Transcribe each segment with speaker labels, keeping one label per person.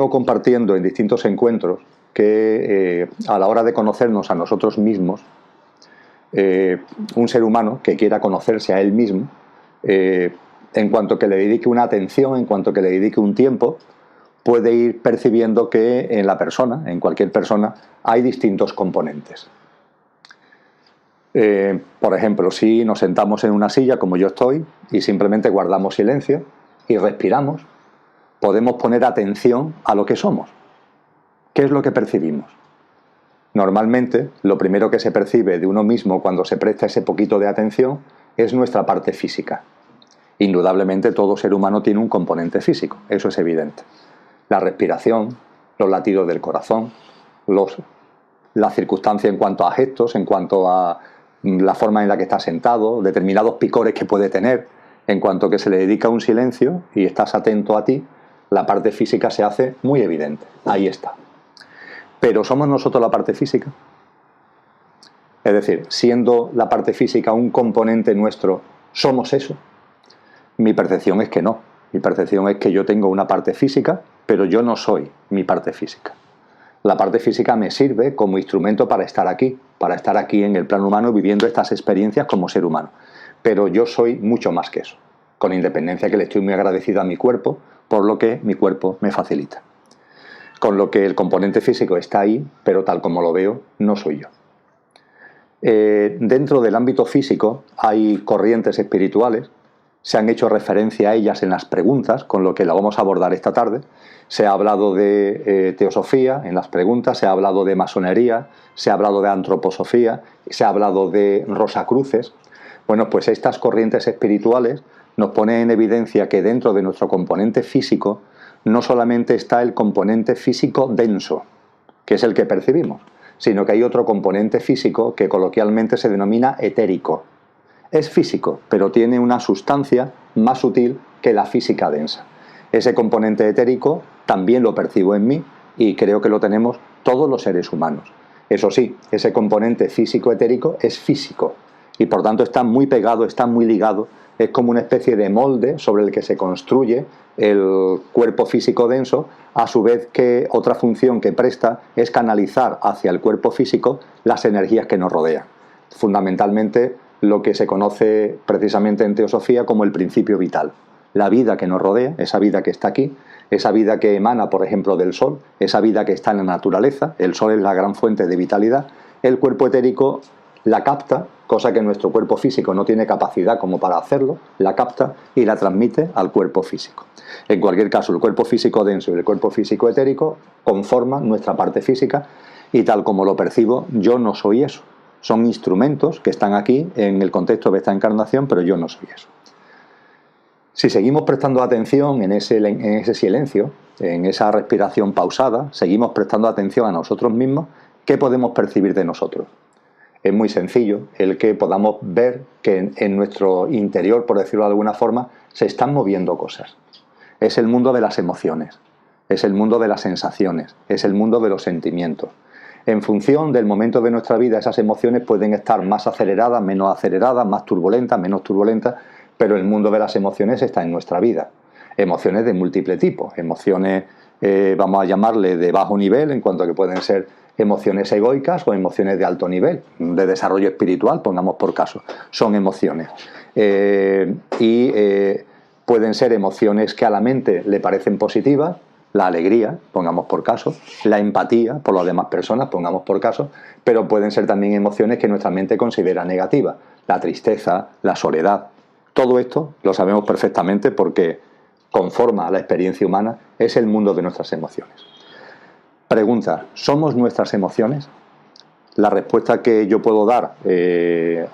Speaker 1: vengo compartiendo en distintos encuentros que a la hora de conocernos a nosotros mismos, un ser humano que quiera conocerse a él mismo, en cuanto que le dedique una atención, en cuanto que le dedique un tiempo, puede ir percibiendo que en la persona, en cualquier persona, hay distintos componentes. Por ejemplo, si nos sentamos en una silla como yo estoy y simplemente guardamos silencio y respiramos, podemos poner atención a lo que somos. ¿Qué es lo que percibimos? Normalmente, lo primero que se percibe de uno mismo cuando se presta ese poquito de atención es nuestra parte física. Indudablemente todo ser humano tiene un componente físico, eso es evidente. La respiración, los latidos del corazón, la circunstancia en cuanto a gestos, en cuanto a la forma en la que está sentado, determinados picores que puede tener, en cuanto que se le dedica un silencio y estás atento a ti, la parte física se hace muy evidente, ahí está. Pero ¿somos nosotros la parte física? Es decir, siendo la parte física un componente nuestro, ¿somos eso? Mi percepción es que no. Mi percepción es que yo tengo una parte física, pero yo no soy mi parte física. La parte física me sirve como instrumento para estar aquí en el plano humano viviendo estas experiencias como ser humano. Pero yo soy mucho más que eso, con independencia que le estoy muy agradecido a mi cuerpo por lo que mi cuerpo me facilita. Con lo que el componente físico está ahí, pero tal como lo veo, no soy yo. Dentro del ámbito físico hay corrientes espirituales, se han hecho referencia a ellas en las preguntas, con lo que la vamos a abordar esta tarde. Se ha hablado de teosofía en las preguntas, se ha hablado de masonería, se ha hablado de antroposofía, se ha hablado de rosacruces. Bueno, pues estas corrientes espirituales nos ponen en evidencia que dentro de nuestro componente físico no solamente está el componente físico denso, que es el que percibimos, sino que hay otro componente físico que coloquialmente se denomina etérico. Es físico, pero tiene una sustancia más sutil que la física densa. Ese componente etérico también lo percibo en mí y creo que lo tenemos todos los seres humanos. Eso sí, ese componente físico-etérico es físico y por tanto está muy pegado, está muy ligado, es como una especie de molde sobre el que se construye el cuerpo físico denso, a su vez que otra función que presta es canalizar hacia el cuerpo físico las energías que nos rodean. Fundamentalmente lo que se conoce precisamente en teosofía como el principio vital. La vida que nos rodea, esa vida que está aquí, esa vida que emana, por ejemplo, del sol, esa vida que está en la naturaleza, el sol es la gran fuente de vitalidad, el cuerpo etérico la capta, cosa que nuestro cuerpo físico no tiene capacidad como para hacerlo, la capta y la transmite al cuerpo físico. En cualquier caso, el cuerpo físico denso y el cuerpo físico etérico conforman nuestra parte física y tal como lo percibo, yo no soy eso. Son instrumentos que están aquí en el contexto de esta encarnación, pero yo no soy eso. Si seguimos prestando atención en ese silencio, en esa respiración pausada, seguimos prestando atención a nosotros mismos, ¿qué podemos percibir de nosotros? Es muy sencillo el que podamos ver que en nuestro interior, por decirlo de alguna forma, se están moviendo cosas. Es el mundo de las emociones, es el mundo de las sensaciones, es el mundo de los sentimientos. En función del momento de nuestra vida, esas emociones pueden estar más aceleradas, menos aceleradas, más turbulentas, menos turbulentas, pero el mundo de las emociones está en nuestra vida. Emociones de múltiple tipo, emociones, vamos a llamarle de bajo nivel, en cuanto a que pueden ser emociones egoicas o emociones de alto nivel, de desarrollo espiritual, pongamos por caso, son emociones. Pueden ser emociones que a la mente le parecen positivas, la alegría, pongamos por caso, la empatía por las demás personas, pongamos por caso, pero pueden ser también emociones que nuestra mente considera negativas, la tristeza, la soledad. Todo esto lo sabemos perfectamente porque conforma la experiencia humana, es el mundo de nuestras emociones. Pregunta, ¿somos nuestras emociones? La respuesta que yo puedo dar de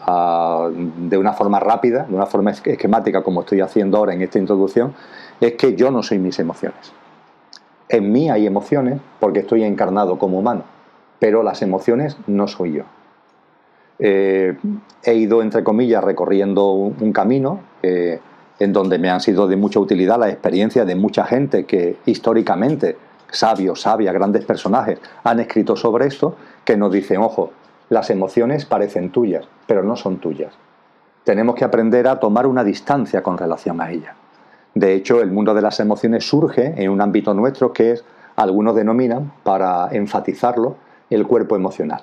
Speaker 1: una forma rápida, de una forma esquemática, como estoy haciendo ahora en esta introducción, es que yo no soy mis emociones. En mí hay emociones porque estoy encarnado como humano, pero las emociones no soy yo. He ido, entre comillas, recorriendo un camino en donde me han sido de mucha utilidad las experiencias de mucha gente que históricamente, sabios, sabias, grandes personajes, han escrito sobre esto, que nos dicen, ojo, las emociones parecen tuyas, pero no son tuyas. Tenemos que aprender a tomar una distancia con relación a ellas. De hecho, el mundo de las emociones surge en un ámbito nuestro que es Algunos denominan, para enfatizarlo, el cuerpo emocional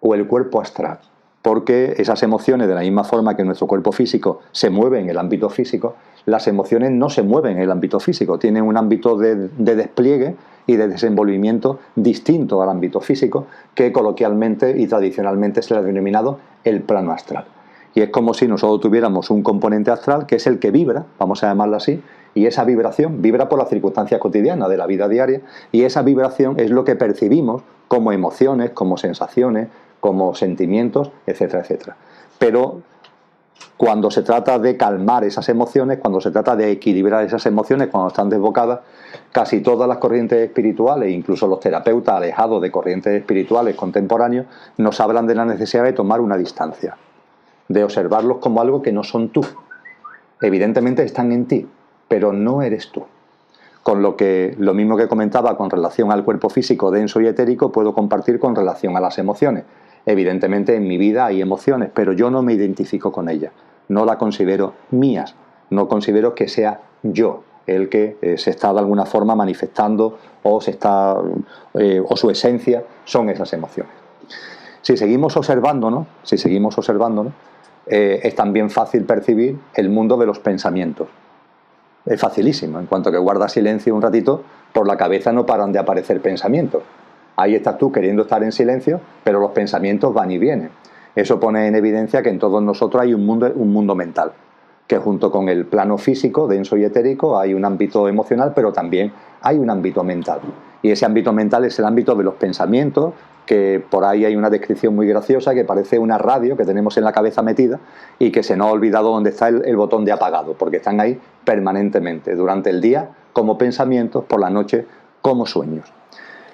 Speaker 1: o el cuerpo astral, porque esas emociones, de la misma forma que nuestro cuerpo físico se mueve en el ámbito físico, las emociones no se mueven en el ámbito físico, tienen un ámbito de despliegue y de desenvolvimiento distinto al ámbito físico, que coloquialmente y tradicionalmente se le ha denominado el plano astral. Y es como si nosotros tuviéramos un componente astral que es el que vibra, vamos a llamarlo así, y esa vibración vibra por las circunstancias cotidianas de la vida diaria, y esa vibración es lo que percibimos como emociones, como sensaciones, como sentimientos, etcétera, etcétera. Pero cuando se trata de calmar esas emociones, cuando se trata de equilibrar esas emociones cuando están desbocadas, casi todas las corrientes espirituales, incluso los terapeutas alejados de corrientes espirituales contemporáneos, nos hablan de la necesidad de tomar una distancia, de observarlos como algo que no son tú. Evidentemente están en ti, pero no eres tú. Con lo que, lo mismo que comentaba con relación al cuerpo físico denso y etérico, puedo compartir con relación a las emociones. Evidentemente en mi vida hay emociones, pero yo no me identifico con ellas, no las considero mías, no considero que sea yo el que se está de alguna forma manifestando o su esencia son esas emociones. Si seguimos observándonos, es también fácil percibir el mundo de los pensamientos. Es facilísimo, en cuanto que guardas silencio un ratito, por la cabeza no paran de aparecer pensamientos. Ahí estás tú queriendo estar en silencio, pero los pensamientos van y vienen. Eso pone en evidencia que en todos nosotros hay un mundo mental, que junto con el plano físico, denso y etérico, hay un ámbito emocional, pero también hay un ámbito mental. Y ese ámbito mental es el ámbito de los pensamientos, que por ahí hay una descripción muy graciosa que parece una radio que tenemos en la cabeza metida y que se nos ha olvidado dónde está el botón de apagado, porque están ahí permanentemente, durante el día como pensamientos, por la noche como sueños.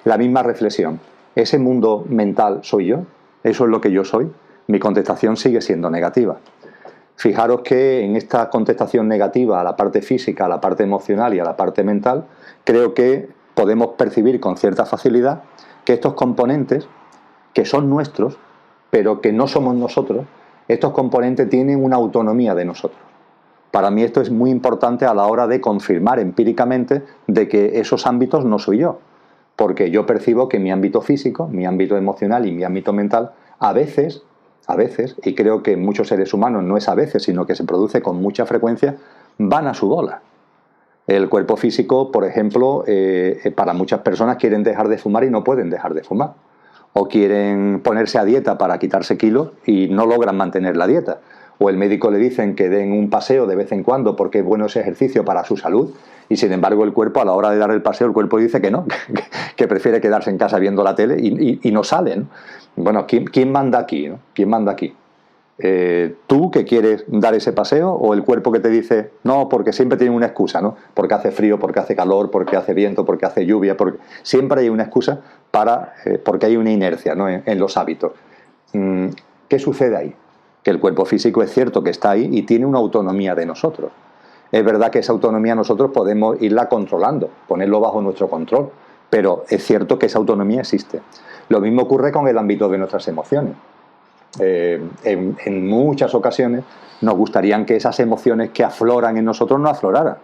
Speaker 1: La misma reflexión, ¿ese mundo mental soy yo? ¿Eso es lo que yo soy? Mi contestación sigue siendo negativa. Fijaros que en esta contestación negativa a la parte física, a la parte emocional y a la parte mental, creo que podemos percibir con cierta facilidad que estos componentes, que son nuestros, pero que no somos nosotros, estos componentes tienen una autonomía de nosotros. Para mí esto es muy importante a la hora de confirmar empíricamente de que esos ámbitos no soy yo, porque yo percibo que mi ámbito físico, mi ámbito emocional y mi ámbito mental, a veces, y creo que en muchos seres humanos no es a veces, sino que se produce con mucha frecuencia, van a su bola. El cuerpo físico, por ejemplo, para muchas personas quieren dejar de fumar y no pueden dejar de fumar. O quieren ponerse a dieta para quitarse kilos y no logran mantener la dieta. O el médico le dicen que den un paseo de vez en cuando porque es bueno ese ejercicio para su salud, y sin embargo el cuerpo, a la hora de dar el paseo, el cuerpo dice que no, que prefiere quedarse en casa viendo la tele y no salen. Bueno, ¿quién manda aquí, ¿no? ¿Quién manda aquí? ¿Tú que quieres dar ese paseo o el cuerpo que te dice no? Porque siempre tiene una excusa, ¿no? Porque hace frío, porque hace calor, porque hace viento, porque hace lluvia, porque siempre hay una excusa porque hay una inercia, ¿no? en los hábitos. ¿Qué sucede ahí? Que el cuerpo físico es cierto que está ahí y tiene una autonomía de nosotros. Es verdad que esa autonomía nosotros podemos irla controlando, ponerlo bajo nuestro control, pero es cierto que esa autonomía existe. Lo mismo ocurre con el ámbito de nuestras emociones. En muchas ocasiones nos gustaría que esas emociones que afloran en nosotros no afloraran,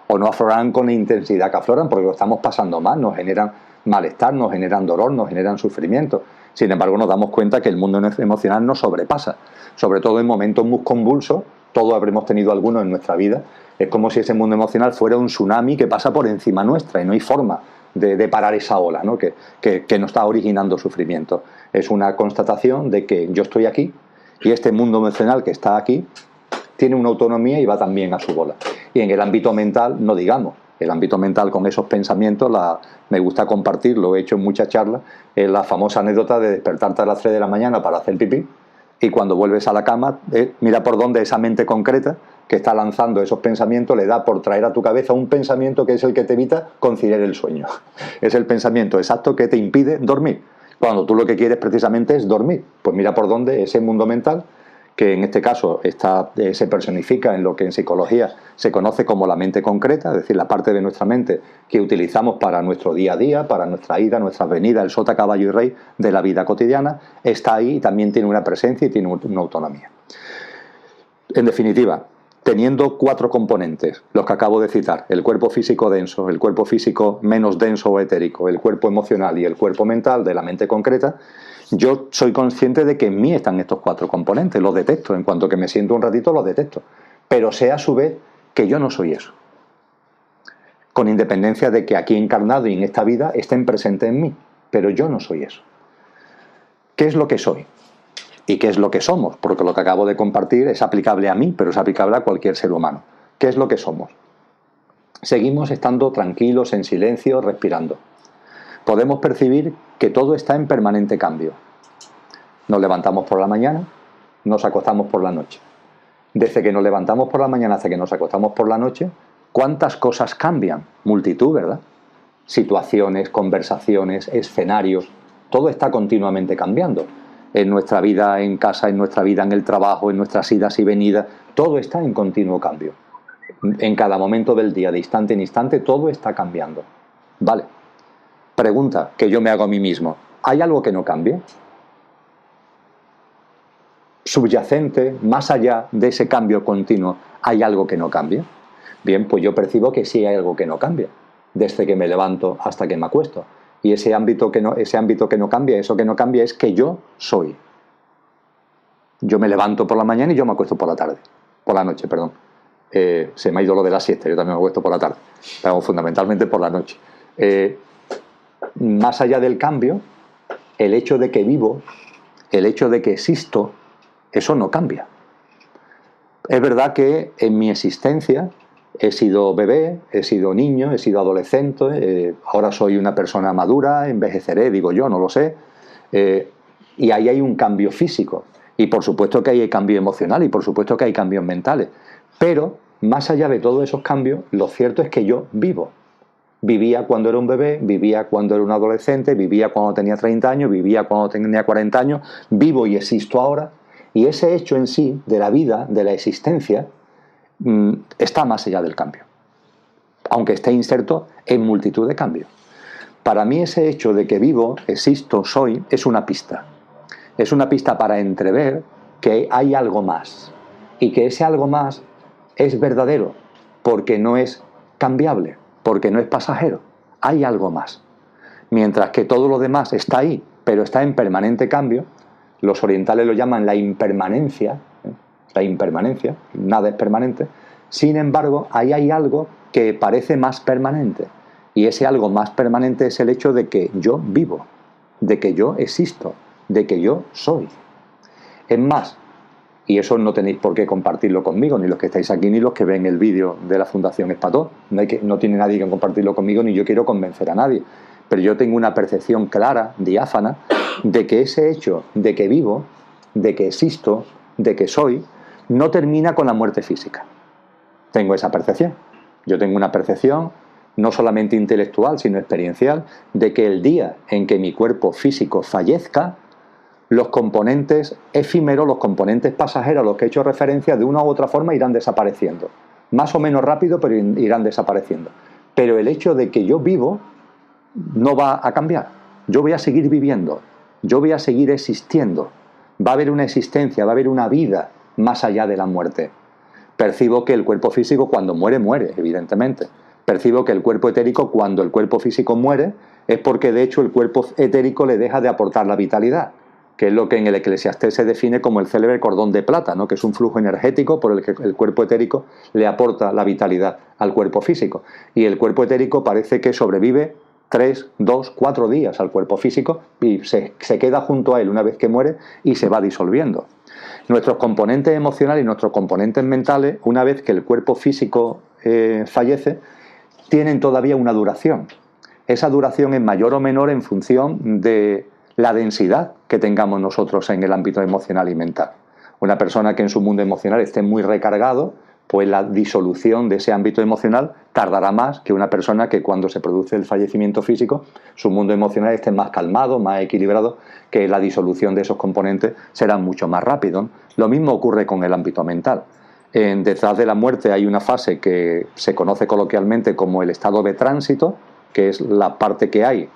Speaker 1: o no afloraran con la intensidad que afloran, porque lo estamos pasando mal, nos generan malestar, nos generan dolor, nos generan sufrimiento. Sin embargo, nos damos cuenta que el mundo emocional nos sobrepasa, sobre todo en momentos muy convulsos. Todos habremos tenido algunos en nuestra vida. Es como si ese mundo emocional fuera un tsunami que pasa por encima nuestra y no hay forma de parar esa ola, ¿no? que nos está originando sufrimiento. Es una constatación de que yo estoy aquí y este mundo emocional que está aquí tiene una autonomía y va también a su bola. Y en el ámbito mental, no digamos, el ámbito mental con esos pensamientos, me gusta compartir, lo he hecho en muchas charlas, es la famosa anécdota de despertarte a las 3 de la mañana para hacer pipí y cuando vuelves a la cama, mira por dónde esa mente concreta que está lanzando esos pensamientos le da por traer a tu cabeza un pensamiento que es el que te evita conciliar el sueño. Es el pensamiento exacto que te impide dormir, cuando tú lo que quieres precisamente es dormir. Pues mira por dónde ese mundo mental, que en este caso se personifica en lo que en psicología se conoce como la mente concreta, es decir, la parte de nuestra mente que utilizamos para nuestro día a día, para nuestra ida, nuestra venida, el sota, caballo y rey de la vida cotidiana, está ahí y también tiene una presencia y tiene una autonomía. En definitiva, teniendo 4 componentes, los que acabo de citar: el cuerpo físico denso, el cuerpo físico menos denso o etérico, el cuerpo emocional y el cuerpo mental de la mente concreta, yo soy consciente de que en mí están estos 4 componentes, los detecto, en cuanto que me siento un ratito los detecto, pero sé a su vez que yo no soy eso, con independencia de que aquí encarnado y en esta vida estén presentes en mí, pero yo no soy eso. ¿Qué es lo que soy? ¿Y qué es lo que somos? Porque lo que acabo de compartir es aplicable a mí, pero es aplicable a cualquier ser humano. ¿Qué es lo que somos? Seguimos estando tranquilos, en silencio, respirando. Podemos percibir que todo está en permanente cambio. Nos levantamos por la mañana, nos acostamos por la noche. Desde que nos levantamos por la mañana hasta que nos acostamos por la noche, ¿cuántas cosas cambian? Multitud, ¿verdad? Situaciones, conversaciones, escenarios, todo está continuamente cambiando. En nuestra vida en casa, en nuestra vida en el trabajo, en nuestras idas y venidas, todo está en continuo cambio. En cada momento del día, de instante en instante, todo está cambiando. Vale. Pregunta que yo me hago a mí mismo: ¿hay algo que no cambie? Subyacente, más allá de ese cambio continuo, ¿hay algo que no cambie? Bien, pues yo percibo que sí hay algo que no cambia, desde que me levanto hasta que me acuesto. Y ese ámbito que no cambia, eso que no cambia es que yo soy. Yo me levanto por la mañana y yo me acuesto por la tarde. Por la noche, perdón. Se me ha ido lo de la siesta, yo también me acuesto por la tarde. Pero fundamentalmente por la noche. Más allá del cambio, el hecho de que vivo, el hecho de que existo, eso no cambia. Es verdad que en mi existencia he sido bebé, he sido niño, he sido adolescente, ahora soy una persona madura, envejeceré, digo yo, no lo sé, y ahí hay un cambio físico, y por supuesto que hay cambio emocional, y por supuesto que hay cambios mentales, pero más allá de todos esos cambios, lo cierto es que yo vivo. Vivía cuando era un bebé, vivía cuando era un adolescente, vivía cuando tenía 30 años, vivía cuando tenía 40 años, vivo y existo ahora, y ese hecho en sí, de la vida, de la existencia, está más allá del cambio, aunque esté inserto en multitud de cambios. Para mí ese hecho de que vivo, existo, soy, es una pista. Es una pista para entrever que hay algo más, y que ese algo más es verdadero, porque no es cambiable, porque no es pasajero. Hay algo más. Mientras que todo lo demás está ahí, pero está en permanente cambio, los orientales lo llaman la impermanencia, nada es permanente. Sin embargo, ahí hay algo que parece más permanente, y ese algo más permanente es el hecho de que yo vivo, de que yo existo, de que yo soy. Es más, y eso no tenéis por qué compartirlo conmigo, ni los que estáis aquí, ni los que ven el vídeo de la Fundación Espató. No tiene nadie que compartirlo conmigo, ni yo quiero convencer a nadie. Pero yo tengo una percepción clara, diáfana, de que ese hecho de que vivo, de que existo, de que soy, no termina con la muerte física. Tengo esa percepción. Yo tengo una percepción no solamente intelectual, sino experiencial, de que el día en que mi cuerpo físico fallezca, los componentes efímeros, los componentes pasajeros a los que he hecho referencia, de una u otra forma irán desapareciendo. Más o menos rápido, pero irán desapareciendo. Pero el hecho de que yo vivo no va a cambiar. Yo voy a seguir viviendo, yo voy a seguir existiendo. Va a haber una existencia, va a haber una vida más allá de la muerte. Percibo que el cuerpo físico cuando muere, muere, evidentemente. Percibo que el cuerpo etérico, cuando el cuerpo físico muere, es porque de hecho el cuerpo etérico le deja de aportar la vitalidad, que es lo que en el Eclesiastés se define como el célebre cordón de plata, ¿no? Que es un flujo energético por el que el cuerpo etérico le aporta la vitalidad al cuerpo físico. Y el cuerpo etérico parece que sobrevive 3, 2, 4 días al cuerpo físico y se queda junto a él una vez que muere y se va disolviendo. Nuestros componentes emocionales y nuestros componentes mentales, una vez que el cuerpo físico fallece, tienen todavía una duración. Esa duración es mayor o menor en función de la densidad que tengamos nosotros en el ámbito emocional y mental. Una persona que en su mundo emocional esté muy recargado, pues la disolución de ese ámbito emocional tardará más que una persona que cuando se produce el fallecimiento físico, su mundo emocional esté más calmado, más equilibrado, que la disolución de esos componentes será mucho más rápido, ¿no? Lo mismo ocurre con el ámbito mental. Detrás de la muerte hay una fase que se conoce coloquialmente como el estado de tránsito, que es la parte que hay,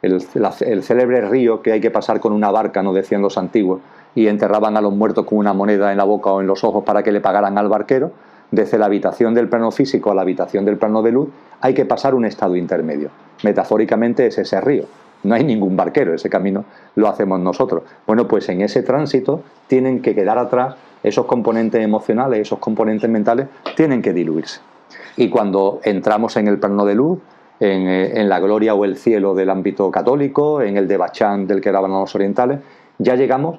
Speaker 1: el célebre río que hay que pasar con una barca, no decían los antiguos, y enterraban a los muertos con una moneda en la boca o en los ojos para que le pagaran al barquero. desde la habitación del plano físico a la habitación del plano de luz, hay que pasar un estado intermedio. Metafóricamente es ese río. No hay ningún barquero, ese camino lo hacemos nosotros. Bueno, pues en ese tránsito tienen que quedar atrás esos componentes emocionales, esos componentes mentales, tienen que diluirse. Y cuando entramos en el plano de luz, en la gloria o el cielo del ámbito católico, en el de Bachán del que hablaban los orientales, ya llegamos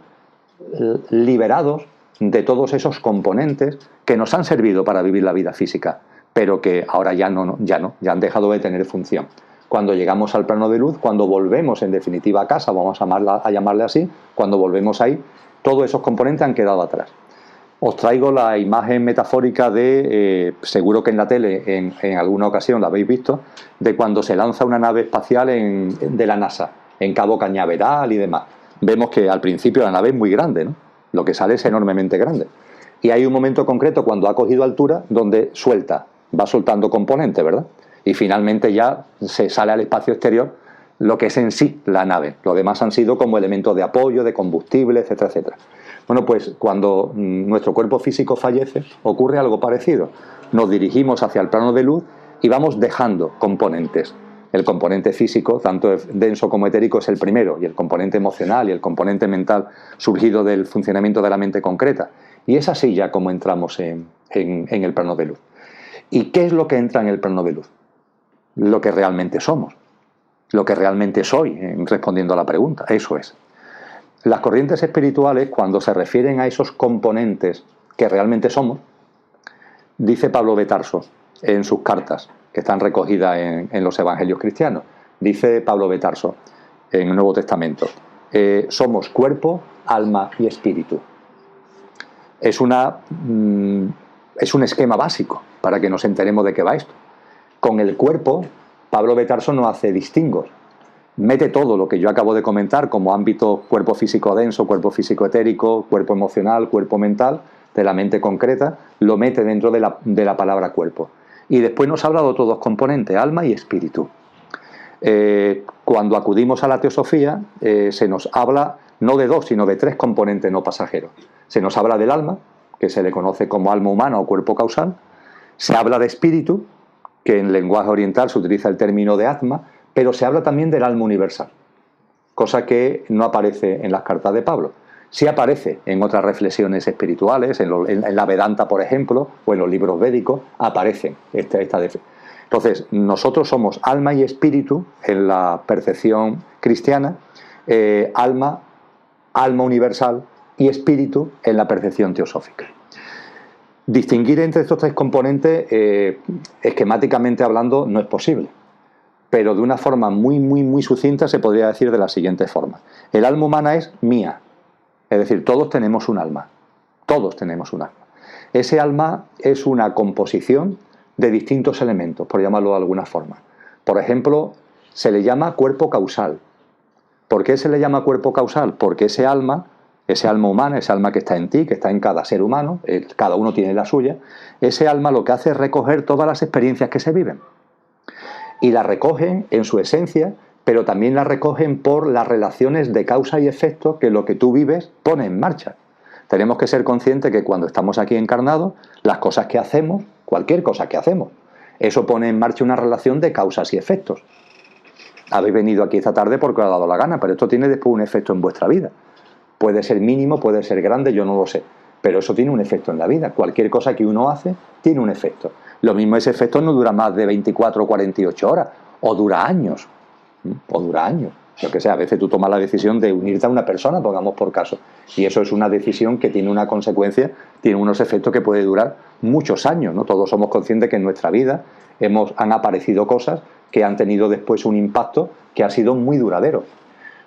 Speaker 1: liberados de todos esos componentes que nos han servido para vivir la vida física, pero que ahora ya han dejado de tener función. Cuando llegamos al plano de luz, cuando volvemos en definitiva a casa, vamos a llamarle así, cuando volvemos ahí, todos esos componentes han quedado atrás. Os traigo la imagen metafórica de, seguro que en la tele en alguna ocasión la habéis visto, de cuando se lanza una nave espacial de la NASA, en Cabo Cañaveral y demás. Vemos que al principio la nave es muy grande, ¿no? Lo que sale es enormemente grande. Y hay un momento concreto cuando ha cogido altura donde va soltando componentes, ¿verdad? Y finalmente ya se sale al espacio exterior lo que es en sí la nave. Lo demás han sido como elementos de apoyo, de combustible, etcétera, etcétera. Bueno, pues cuando nuestro cuerpo físico fallece, ocurre algo parecido. Nos dirigimos hacia el plano de luz y vamos dejando componentes. El componente físico, tanto denso como etérico, es el primero, y el componente emocional y el componente mental surgido del funcionamiento de la mente concreta. Y es así ya como entramos en el plano de luz. ¿Y qué es lo que entra en el plano de luz? Lo que realmente somos, lo que realmente soy, respondiendo a la pregunta, eso es. Las corrientes espirituales, cuando se refieren a esos componentes que realmente somos, dice Pablo de Tarso en sus cartas, que están recogidas en los evangelios cristianos, dice Pablo de Tarso en el Nuevo Testamento, somos cuerpo, alma y espíritu. Es un esquema básico para que nos enteremos de qué va esto. Con el cuerpo, Pablo de Tarso no hace distingos. Mete todo lo que yo acabo de comentar como ámbito cuerpo físico denso, cuerpo físico etérico, cuerpo emocional, cuerpo mental, de la mente concreta, lo mete dentro de la palabra cuerpo. Y después nos habla de otros dos componentes, alma y espíritu. Cuando acudimos a la teosofía, se nos habla no de dos, sino de tres componentes no pasajeros. Se nos habla del alma, que se le conoce como alma humana o cuerpo causal. Se habla de espíritu, que en lenguaje oriental se utiliza el término de atma, pero se habla también del alma universal, cosa que no aparece en las cartas de Pablo. Sí aparece en otras reflexiones espirituales, en la Vedanta, por ejemplo, o en los libros védicos, aparece esta Entonces, nosotros somos alma y espíritu en la percepción cristiana, alma universal y espíritu en la percepción teosófica. Distinguir entre estos tres componentes, esquemáticamente hablando, no es posible. Pero de una forma muy sucinta se podría decir de la siguiente forma. El alma humana es mía. Es decir, todos tenemos un alma. Todos tenemos un alma. Ese alma es una composición de distintos elementos, por llamarlo de alguna forma. Por ejemplo, se le llama cuerpo causal. ¿Por qué se le llama cuerpo causal? Porque ese alma humana, ese alma que está en ti, que está en cada ser humano, cada uno tiene la suya, ese alma lo que hace es recoger todas las experiencias que se viven. Y la recogen en su esencia, pero también la recogen por las relaciones de causa y efecto que lo que tú vives pone en marcha. Tenemos que ser conscientes que cuando estamos aquí encarnados, las cosas que hacemos, cualquier cosa que hacemos, eso pone en marcha una relación de causas y efectos. Habéis venido aquí esta tarde porque os ha dado la gana, pero esto tiene después un efecto en vuestra vida. Puede ser mínimo, puede ser grande, yo no lo sé, pero eso tiene un efecto en la vida. Cualquier cosa que uno hace tiene un efecto. Lo mismo, ese efecto no dura más de 24 o 48 horas, o dura años. Yo que sé, a veces tú tomas la decisión de unirte a una persona, pongamos por caso, y eso es una decisión que tiene una consecuencia, tiene unos efectos que puede durar muchos años, ¿no? Todos somos conscientes que en nuestra vida han aparecido cosas que han tenido después un impacto que ha sido muy duradero.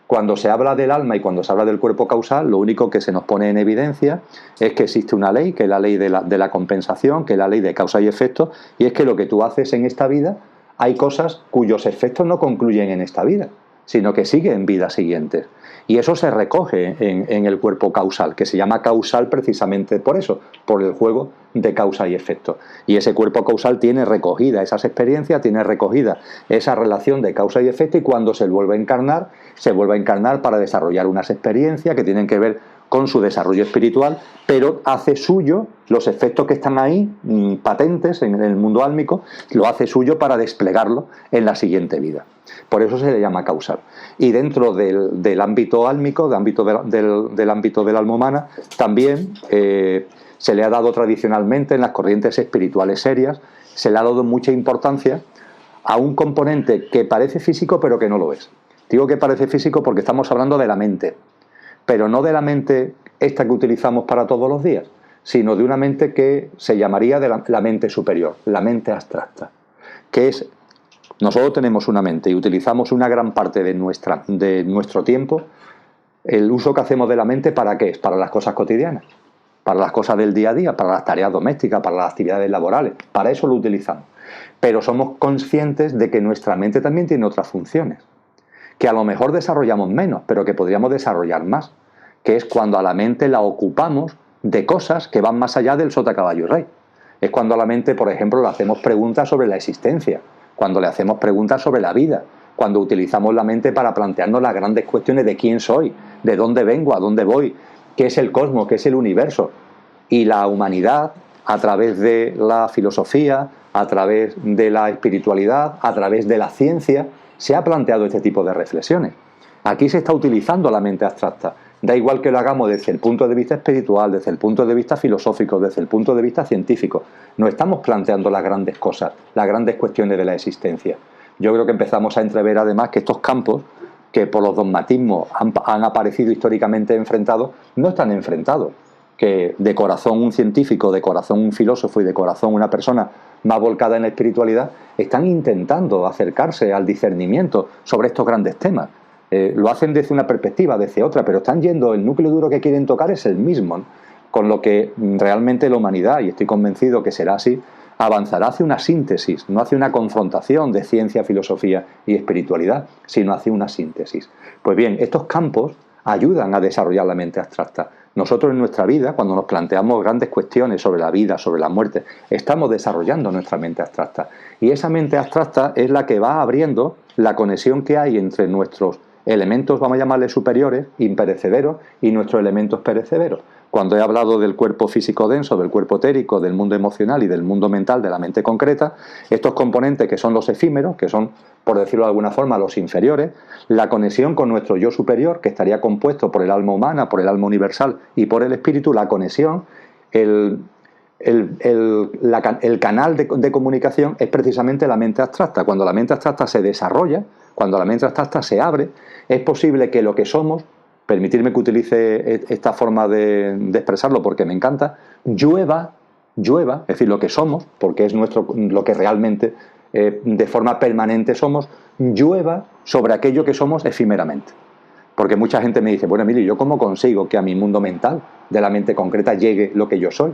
Speaker 1: Cuando se habla del alma y cuando se habla del cuerpo causal, lo único que se nos pone en evidencia es que existe una ley, que es la ley de la compensación, que es la ley de causa y efecto, y es que lo que tú haces en esta vida, hay cosas cuyos efectos no concluyen en esta vida, sino que siguen en vidas siguientes. Y eso se recoge en el cuerpo causal, que se llama causal precisamente por eso, por el juego de causa y efecto. Y ese cuerpo causal tiene recogida esas experiencias, tiene recogida esa relación de causa y efecto, y cuando se vuelve a encarnar para desarrollar unas experiencias que tienen que ver con su desarrollo espiritual, pero hace suyo los efectos que están ahí, patentes en el mundo álmico, lo hace suyo para desplegarlo en la siguiente vida. Por eso se le llama causal. Y dentro del ámbito álmico, del ámbito del alma humana, también se le ha dado tradicionalmente en las corrientes espirituales serias, se le ha dado mucha importancia a un componente que parece físico pero que no lo es. Digo que parece físico porque estamos hablando de la mente, pero no de la mente esta que utilizamos para todos los días, sino de una mente que se llamaría de la mente superior, la mente abstracta, que es, nosotros tenemos una mente y utilizamos una gran parte de nuestro tiempo, el uso que hacemos de la mente, ¿para qué es? Para las cosas cotidianas, para las cosas del día a día, para las tareas domésticas, para las actividades laborales, para eso lo utilizamos. Pero somos conscientes de que nuestra mente también tiene otras funciones, que a lo mejor desarrollamos menos, pero que podríamos desarrollar más, que es cuando a la mente la ocupamos de cosas que van más allá del sota, caballo y rey. Es cuando a la mente, por ejemplo, le hacemos preguntas sobre la existencia, cuando le hacemos preguntas sobre la vida, cuando utilizamos la mente para plantearnos las grandes cuestiones de quién soy, de dónde vengo, a dónde voy, qué es el cosmos, qué es el universo. Y la humanidad, a través de la filosofía, a través de la espiritualidad, a través de la ciencia, se ha planteado este tipo de reflexiones. Aquí se está utilizando la mente abstracta. Da igual que lo hagamos desde el punto de vista espiritual, desde el punto de vista filosófico, desde el punto de vista científico. Nos estamos planteando las grandes cosas, las grandes cuestiones de la existencia. Yo creo que empezamos a entrever además que estos campos, que por los dogmatismos han aparecido históricamente enfrentados, no están enfrentados. Que de corazón un científico, de corazón un filósofo y de corazón una persona más volcada en la espiritualidad, están intentando acercarse al discernimiento sobre estos grandes temas. Lo hacen desde una perspectiva, desde otra, pero están yendo, el núcleo duro que quieren tocar es el mismo, ¿no? Con lo que realmente la humanidad, y estoy convencido que será así, avanzará hacia una síntesis, no hacia una confrontación de ciencia, filosofía y espiritualidad, sino hacia una síntesis. Pues bien, estos campos ayudan a desarrollar la mente abstracta. Nosotros en nuestra vida, cuando nos planteamos grandes cuestiones sobre la vida, sobre la muerte, estamos desarrollando nuestra mente abstracta. Y esa mente abstracta es la que va abriendo la conexión que hay entre nuestros elementos, vamos a llamarles superiores, imperecederos, y nuestros elementos perecederos. Cuando he hablado del cuerpo físico denso, del cuerpo etérico, del mundo emocional y del mundo mental, de la mente concreta, estos componentes que son los efímeros, que son, por decirlo de alguna forma, los inferiores, la conexión con nuestro yo superior, que estaría compuesto por el alma humana, por el alma universal y por el espíritu, la conexión, el canal de comunicación es precisamente la mente abstracta. Cuando la mente abstracta se desarrolla, cuando la mente abstracta se abre, es posible que lo que somos, permitirme que utilice esta forma de expresarlo porque me encanta, llueva, es decir, lo que somos, porque es lo que realmente de forma permanente somos, llueva sobre aquello que somos efímeramente. Porque mucha gente me dice, bueno, mire, ¿yo cómo consigo que a mi mundo mental, de la mente concreta, llegue lo que yo soy?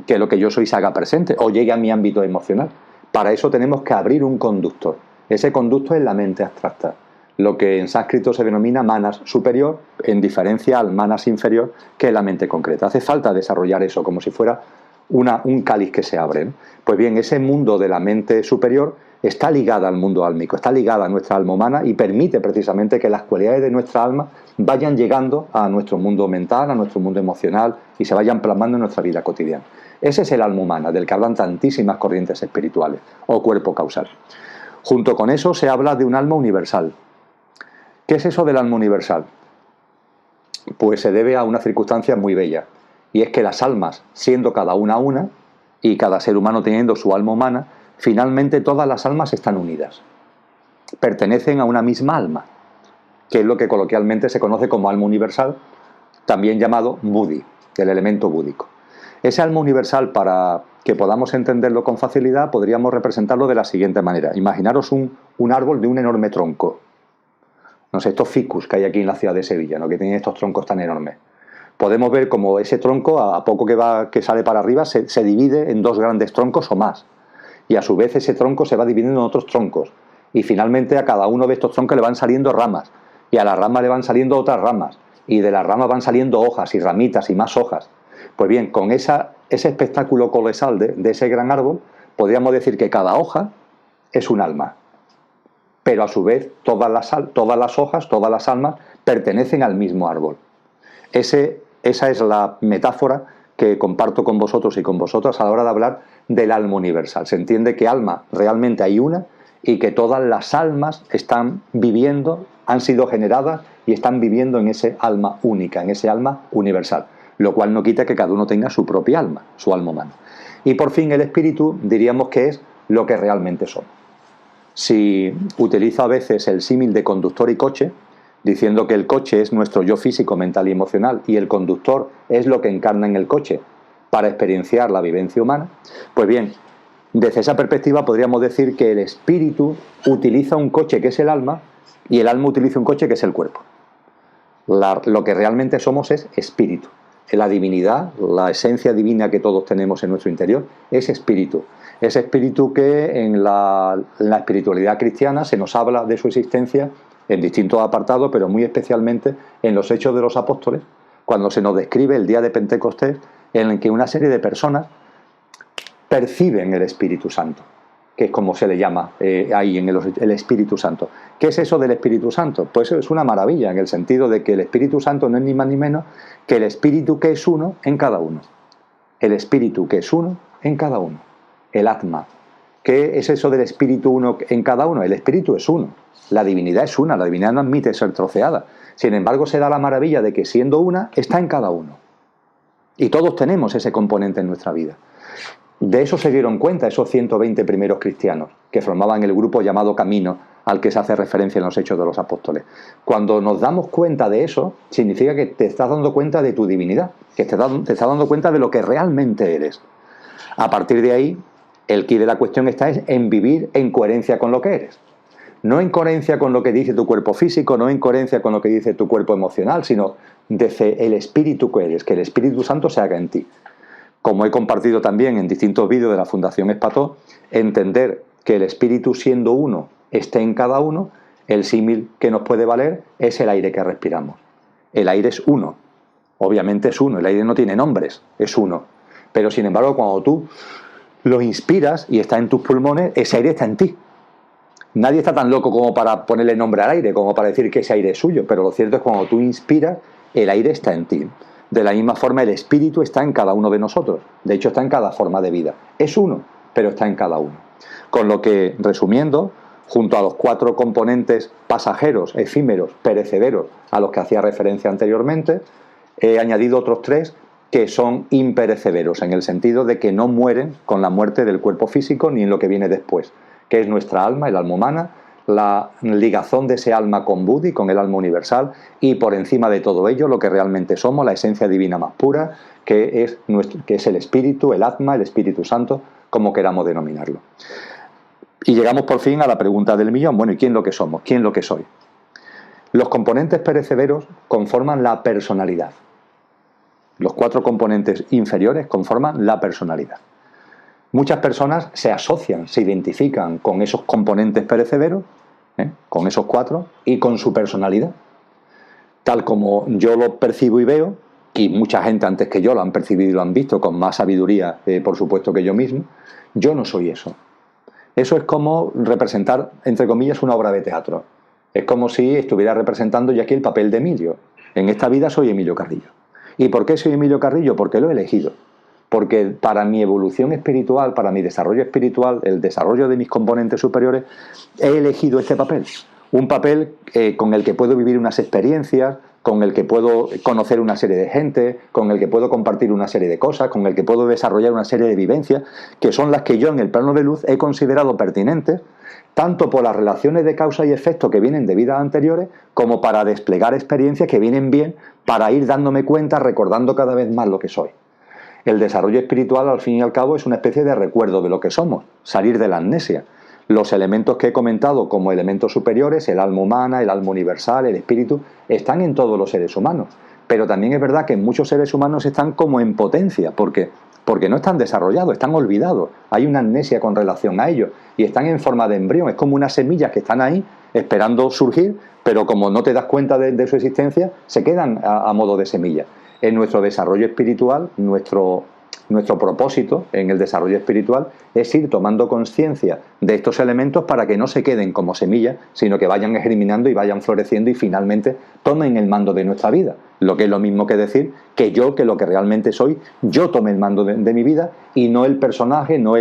Speaker 1: Que lo que yo soy se haga presente o llegue a mi ámbito emocional. Para eso tenemos que abrir un conductor. Ese conducto es la mente abstracta, lo que en sánscrito se denomina manas superior, en diferencia al manas inferior, que es la mente concreta. Hace falta desarrollar eso como si fuera un cáliz que se abre, ¿no? Pues bien, ese mundo de la mente superior está ligada al mundo álmico, está ligada a nuestra alma humana y permite precisamente que las cualidades de nuestra alma vayan llegando a nuestro mundo mental, a nuestro mundo emocional y se vayan plasmando en nuestra vida cotidiana. Ese es el alma humana, del que hablan tantísimas corrientes espirituales, o cuerpo causal. Junto con eso se habla de un alma universal. ¿Qué es eso del alma universal? Pues se debe a una circunstancia muy bella, y es que las almas, siendo cada una, y cada ser humano teniendo su alma humana, finalmente todas las almas están unidas. Pertenecen a una misma alma, que es lo que coloquialmente se conoce como alma universal, también llamado Buddhi, el elemento búdico. Ese alma universal, para que podamos entenderlo con facilidad, podríamos representarlo de la siguiente manera. Imaginaros un árbol de un enorme tronco. No sé, estos ficus que hay aquí en la ciudad de Sevilla, ¿no? Que tienen estos troncos tan enormes. Podemos ver como ese tronco, a poco que sale para arriba, se divide en dos grandes troncos o más. Y a su vez ese tronco se va dividiendo en otros troncos. Y finalmente a cada uno de estos troncos le van saliendo ramas. Y a las ramas le van saliendo otras ramas. Y de las ramas van saliendo hojas y ramitas y más hojas. Pues bien, con ese espectáculo colosal de ese gran árbol, podríamos decir que cada hoja es un alma. Pero a su vez todas las hojas, todas las almas pertenecen al mismo árbol. Esa es la metáfora que comparto con vosotros y con vosotras a la hora de hablar del alma universal. Se entiende que alma realmente hay una y que todas las almas están viviendo, han sido generadas y están viviendo en ese alma única, en ese alma universal, lo cual no quita que cada uno tenga su propia alma, su alma humana. Y por fin el espíritu diríamos que es lo que realmente somos. Si utilizo a veces el símil de conductor y coche, diciendo que el coche es nuestro yo físico, mental y emocional, y el conductor es lo que encarna en el coche para experienciar la vivencia humana, pues bien, desde esa perspectiva podríamos decir que el espíritu utiliza un coche que es el alma y el alma utiliza un coche que es el cuerpo. Lo que realmente somos es espíritu. La divinidad, la esencia divina que todos tenemos en nuestro interior, es espíritu. Es espíritu que en la espiritualidad cristiana se nos habla de su existencia en distintos apartados, pero muy especialmente en los Hechos de los Apóstoles, cuando se nos describe el día de Pentecostés, en el que una serie de personas perciben el Espíritu Santo, que es como se le llama ahí en el Espíritu Santo. ¿Qué es eso del Espíritu Santo? Pues es una maravilla, en el sentido de que el Espíritu Santo no es ni más ni menos que el Espíritu que es uno en cada uno. El Espíritu que es uno en cada uno. El Atma. ¿Qué es eso del Espíritu uno en cada uno? El Espíritu es uno. La divinidad es una. La divinidad no admite ser troceada. Sin embargo, se da la maravilla de que siendo una, está en cada uno. Y todos tenemos ese componente en nuestra vida. De eso se dieron cuenta esos 120 primeros cristianos que formaban el grupo llamado Camino, al que se hace referencia en los Hechos de los Apóstoles. Cuando nos damos cuenta de eso, significa que te estás dando cuenta de tu divinidad, que te estás dando cuenta de lo que realmente eres. A partir de ahí, el quid de la cuestión está en vivir en coherencia con lo que eres. No en coherencia con lo que dice tu cuerpo físico, no en coherencia con lo que dice tu cuerpo emocional, sino desde el espíritu que eres, que el Espíritu Santo se haga en ti. Como he compartido también en distintos vídeos de la Fundación Espató, entender que el espíritu siendo uno esté en cada uno, el símil que nos puede valer es el aire que respiramos. El aire es uno, obviamente es uno, el aire no tiene nombres, es uno. Pero sin embargo, cuando tú lo inspiras y está en tus pulmones, ese aire está en ti. Nadie está tan loco como para ponerle nombre al aire, como para decir que ese aire es suyo, pero lo cierto es que cuando tú inspiras, el aire está en ti. De la misma forma, el espíritu está en cada uno de nosotros. De hecho, está en cada forma de vida. Es uno, pero está en cada uno. Con lo que, resumiendo, junto a los 4 componentes pasajeros, efímeros, perecederos, a los que hacía referencia anteriormente, he añadido otros 3 que son imperecederos, en el sentido de que no mueren con la muerte del cuerpo físico ni en lo que viene después, que es nuestra alma, el alma humana, la ligazón de ese alma con Budi, con el alma universal, y por encima de todo ello lo que realmente somos, la esencia divina más pura, que es el espíritu, el Atma, el Espíritu Santo, como queramos denominarlo. Y llegamos por fin a la pregunta del millón. Bueno, ¿y quién lo que somos? ¿Quién lo que soy? Los componentes perecederos conforman la personalidad. Los 4 componentes inferiores conforman la personalidad. Muchas personas se asocian, se identifican con esos componentes perecederos, con esos 4, y con su personalidad. Tal como yo lo percibo y veo, y mucha gente antes que yo lo han percibido y lo han visto con más sabiduría, por supuesto, que yo mismo, yo no soy eso. Eso es como representar, entre comillas, una obra de teatro. Es como si estuviera representando yo aquí el papel de Emilio. En esta vida soy Emilio Carrillo. ¿Y por qué soy Emilio Carrillo? Porque lo he elegido. Porque para mi evolución espiritual, para mi desarrollo espiritual, el desarrollo de mis componentes superiores, he elegido este papel. Un papel con el que puedo vivir unas experiencias, con el que puedo conocer una serie de gente, con el que puedo compartir una serie de cosas, con el que puedo desarrollar una serie de vivencias, que son las que yo en el plano de luz he considerado pertinentes, tanto por las relaciones de causa y efecto que vienen de vidas anteriores, como para desplegar experiencias que vienen bien para ir dándome cuenta, recordando cada vez más lo que soy. El desarrollo espiritual, al fin y al cabo, es una especie de recuerdo de lo que somos, salir de la amnesia. Los elementos que he comentado como elementos superiores, el alma humana, el alma universal, el espíritu, están en todos los seres humanos. Pero también es verdad que muchos seres humanos están como en potencia, porque no están desarrollados, están olvidados. Hay una amnesia con relación a ellos y están en forma de embrión. Es como unas semillas que están ahí esperando surgir, pero como no te das cuenta de su existencia, se quedan a modo de semilla. En nuestro desarrollo espiritual, nuestro nuestro propósito en el desarrollo espiritual es ir tomando conciencia de estos elementos para que no se queden como semillas, sino que vayan germinando y vayan floreciendo y finalmente tomen el mando de nuestra vida. Lo que es lo mismo que decir que yo, que lo que realmente soy, yo tome el mando de mi vida y no el personaje, no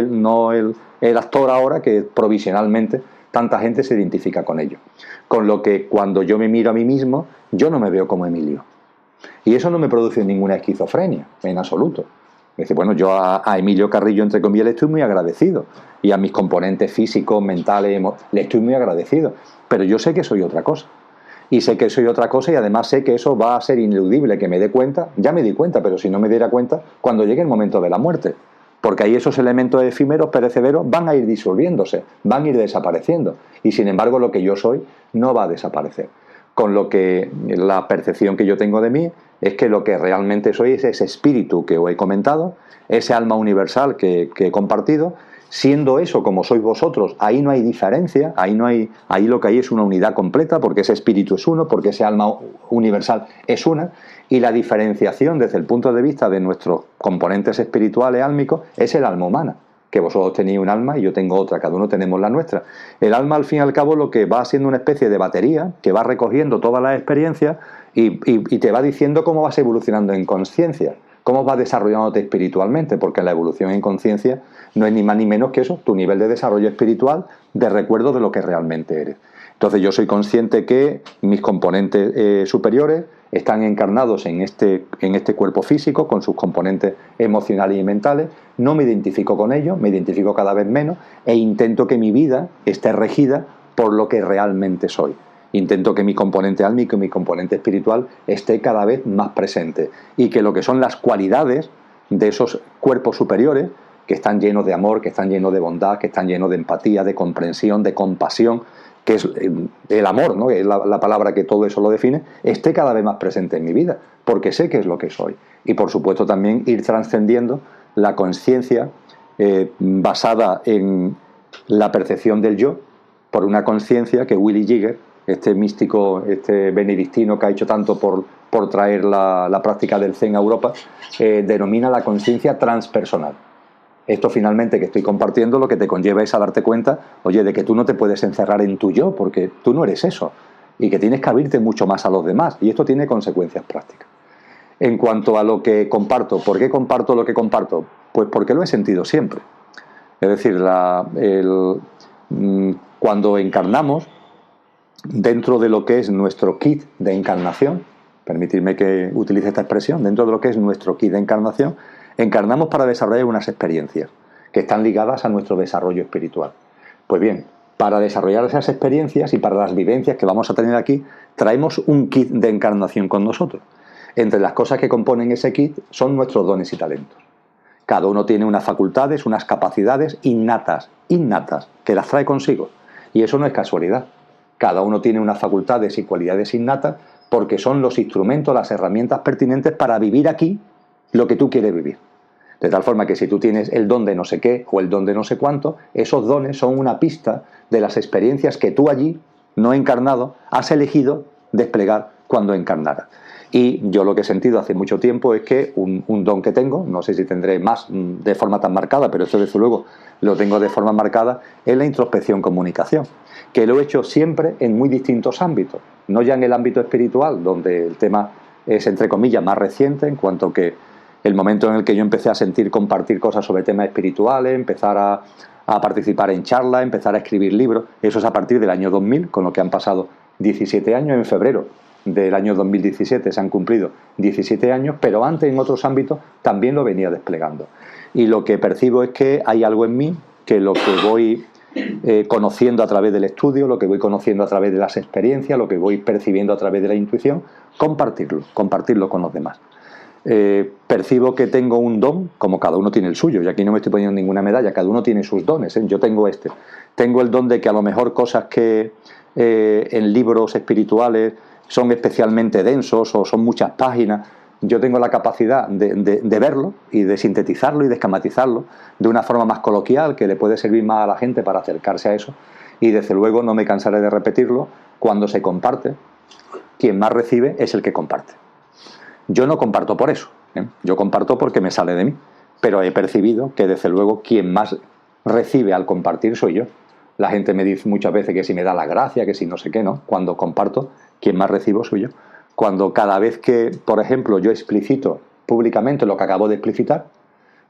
Speaker 1: el actor ahora que provisionalmente tanta gente se identifica con ello. Con lo que cuando yo me miro a mí mismo, yo no me veo como Emilio. Y eso no me produce ninguna esquizofrenia, en absoluto. Es decir, bueno, yo a Emilio Carrillo, entre comillas, le estoy muy agradecido. Y a mis componentes físicos, mentales, le estoy muy agradecido. Pero yo sé que soy otra cosa. Y sé que soy otra cosa y además sé que eso va a ser ineludible, que me dé cuenta. Ya me di cuenta, pero si no me diera cuenta, cuando llegue el momento de la muerte. Porque ahí esos elementos efímeros, perecederos, van a ir disolviéndose, van a ir desapareciendo. Y sin embargo, lo que yo soy no va a desaparecer. Con lo que la percepción que yo tengo de mí es que lo que realmente soy es ese espíritu que os he comentado, ese alma universal que he compartido. Siendo eso como sois vosotros, ahí no hay diferencia, ahí lo que hay es una unidad completa, porque ese espíritu es uno, porque ese alma universal es una, y la diferenciación desde el punto de vista de nuestros componentes espirituales álmicos es el alma humana, que vosotros tenéis un alma y yo tengo otra, cada uno tenemos la nuestra. El alma, al fin y al cabo, lo que va siendo una especie de batería que va recogiendo todas las experiencias y te va diciendo cómo vas evolucionando en conciencia, cómo vas desarrollándote espiritualmente, porque la evolución en conciencia no es ni más ni menos que eso, tu nivel de desarrollo espiritual, de recuerdo de lo que realmente eres. Entonces yo soy consciente que mis componentes superiores están encarnados en este cuerpo físico con sus componentes emocionales y mentales. No me identifico con ellos, me identifico cada vez menos e intento que mi vida esté regida por lo que realmente soy. Intento que mi componente álmico y mi componente espiritual esté cada vez más presente y que lo que son las cualidades de esos cuerpos superiores, que están llenos de amor, que están llenos de bondad, que están llenos de empatía, de comprensión, de compasión, que es el amor, ¿no? Que es la palabra que todo eso lo define, esté cada vez más presente en mi vida, porque sé qué es lo que soy. Y por supuesto también ir trascendiendo la conciencia basada en la percepción del yo, por una conciencia que Willy Jigger, este místico, este benedictino que ha hecho tanto por traer la práctica del Zen a Europa, denomina la conciencia transpersonal. Esto finalmente que estoy compartiendo lo que te conlleva es a darte cuenta, oye, de que tú no te puedes encerrar en tu yo, porque tú no eres eso, y que tienes que abrirte mucho más a los demás, y esto tiene consecuencias prácticas. En cuanto a lo que comparto, ¿por qué comparto lo que comparto? Pues porque lo he sentido siempre. Es decir, cuando encarnamos, dentro de lo que es nuestro kit de encarnación, permitidme que utilice esta expresión, dentro de lo que es nuestro kit de encarnación, encarnamos para desarrollar unas experiencias que están ligadas a nuestro desarrollo espiritual. Pues bien, para desarrollar esas experiencias y para las vivencias que vamos a tener aquí, traemos un kit de encarnación con nosotros. Entre las cosas que componen ese kit son nuestros dones y talentos. Cada uno tiene unas facultades, unas capacidades innatas, que las trae consigo. Y eso no es casualidad. Cada uno tiene unas facultades y cualidades innatas porque son los instrumentos, las herramientas pertinentes para vivir aquí lo que tú quieres vivir. De tal forma que si tú tienes el don de no sé qué o el don de no sé cuánto, esos dones son una pista de las experiencias que tú allí, no encarnado, has elegido desplegar cuando encarnaras. Y yo lo que he sentido hace mucho tiempo es que un don que tengo, no sé si tendré más de forma tan marcada, pero esto desde luego lo tengo de forma marcada, es la introspección comunicación, que lo he hecho siempre en muy distintos ámbitos, no ya en el ámbito espiritual, donde el tema es, entre comillas, más reciente, en cuanto que el momento en el que yo empecé a compartir cosas sobre temas espirituales, empezar a participar en charlas, empezar a escribir libros, eso es a partir del año 2000, con lo que han pasado 17 años en febrero del año 2017 se han cumplido 17 años, pero antes en otros ámbitos también lo venía desplegando. Y lo que percibo es que hay algo en mí que lo que voy conociendo a través del estudio, lo que voy conociendo a través de las experiencias, lo que voy percibiendo a través de la intuición, compartirlo con los demás. Percibo que tengo un don, como cada uno tiene el suyo, y aquí no me estoy poniendo ninguna medalla, cada uno tiene sus dones, ¿eh? Yo tengo tengo el don de que a lo mejor cosas que en libros espirituales son especialmente densos o son muchas páginas, yo tengo la capacidad de verlo y de sintetizarlo y de esquematizarlo de una forma más coloquial que le puede servir más a la gente para acercarse a eso, y desde luego no me cansaré de repetirlo, cuando se comparte, quien más recibe es el que comparte. Yo no comparto por eso, ¿eh? Yo comparto porque me sale de mí. pero he percibido que desde luego quien más recibe al compartir soy yo. La gente me dice muchas veces que si me da la gracia, que si no sé qué, ¿no? Cuando comparto, quien más recibo soy yo. Cuando cada vez que, por ejemplo, yo explicito públicamente lo que acabo de explicitar,